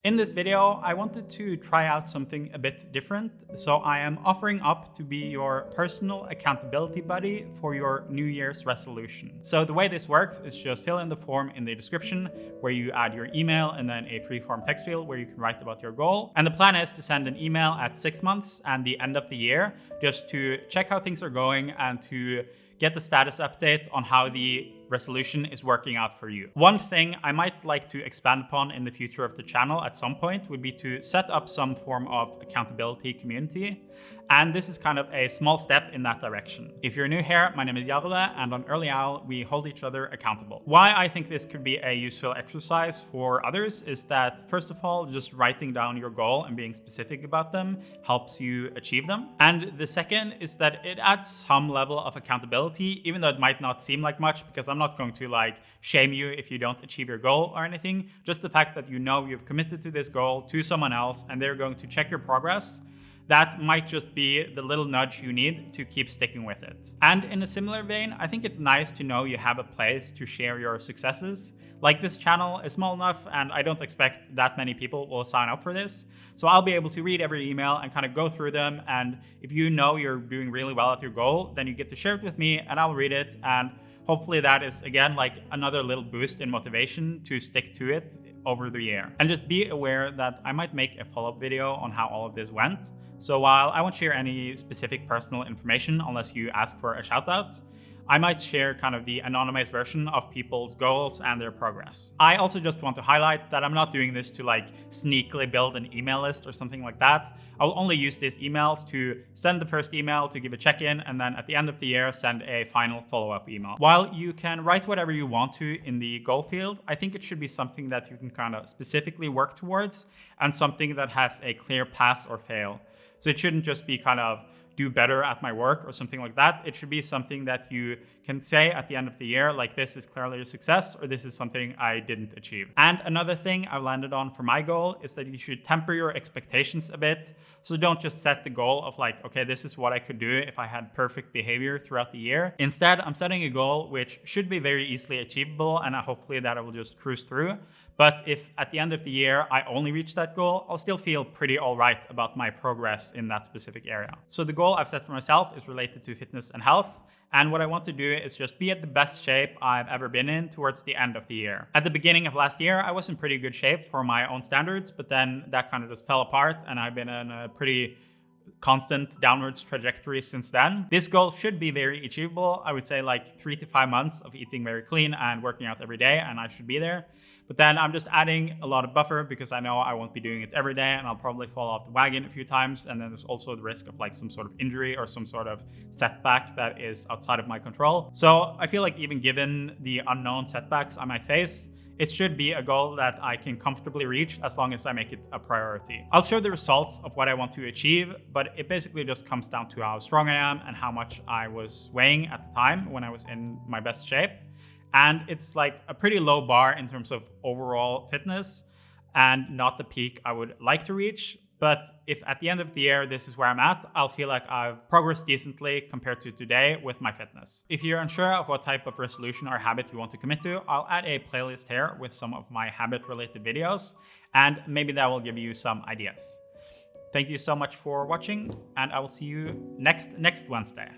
In this video, I wanted to try out something a bit different. So I am offering up to be your personal accountability buddy for your New Year's resolution. So the way this works is just fill in the form in the description where you add your email and then a free form text field where you can write about your goal. And the plan is to send an email at 6 months and the end of the year just to check how things are going and to get the status update on how the resolution is working out for you. One thing I might like to expand upon in the future of the channel at some point would be to set up some form of accountability community. And this is kind of a small step in that direction. If you're new here, my name is Jarle, and on Early Owl, we hold each other accountable. Why I think this could be a useful exercise for others is that, first of all, just writing down your goal and being specific about them helps you achieve them. And the second is that it adds some level of accountability, even though it might not seem like much, because I'm not going to shame you if you don't achieve your goal or anything. Just the fact that you know you've committed to this goal to someone else and they're going to check your progress, that might just be the little nudge you need to keep sticking with it. And in a similar vein, I think it's nice to know you have a place to share your successes. Like, this channel is small enough and I don't expect that many people will sign up for this. So I'll be able to read every email and kind of go through them. And if you know you're doing really well at your goal, then you get to share it with me and I'll read it. And hopefully that is, again, like another little boost in motivation to stick to it over the year. And just be aware that I might make a follow-up video on how all of this went. So while I won't share any specific personal information unless you ask for a shout out, I might share kind of the anonymized version of people's goals and their progress. I also just want to highlight that I'm not doing this to sneakily build an email list or something like that. I'll only use these emails to send the first email to give a check-in, and then at the end of the year, send a final follow-up email. While you can write whatever you want to in the goal field, I think it should be something that you can kind of specifically work towards and something that has a clear pass or fail. So it shouldn't just be kind of do better at my work or something like that. It should be something that you can say at the end of the year, like, this is clearly a success or this is something I didn't achieve. And another thing I've landed on for my goal is that you should temper your expectations a bit. So don't just set the goal of okay, this is what I could do if I had perfect behavior throughout the year. Instead, I'm setting a goal which should be very easily achievable, and hopefully that I will just cruise through. But if at the end of the year I only reach that goal, I'll still feel pretty all right about my progress in that specific area. So the goal I've set for myself is related to fitness and health. And what I want to do is just be at the best shape I've ever been in towards the end of the year. At the beginning of last year, I was in pretty good shape for my own standards, but then that kind of just fell apart and I've been in a pretty constant downwards trajectory since then. This goal should be very achievable. I would say 3 to 5 months of eating very clean and working out every day, and I should be there. But then I'm just adding a lot of buffer because I know I won't be doing it every day and I'll probably fall off the wagon a few times. And then there's also the risk of some sort of injury or some sort of setback that is outside of my control. So I feel like even given the unknown setbacks I might face, it should be a goal that I can comfortably reach as long as I make it a priority. I'll show the results of what I want to achieve, but it basically just comes down to how strong I am and how much I was weighing at the time when I was in my best shape. And it's a pretty low bar in terms of overall fitness and not the peak I would like to reach. But if at the end of the year, this is where I'm at, I'll feel like I've progressed decently compared to today with my fitness. If you're unsure of what type of resolution or habit you want to commit to, I'll add a playlist here with some of my habit-related videos, and maybe that will give you some ideas. Thank you so much for watching, and I will see you next Wednesday.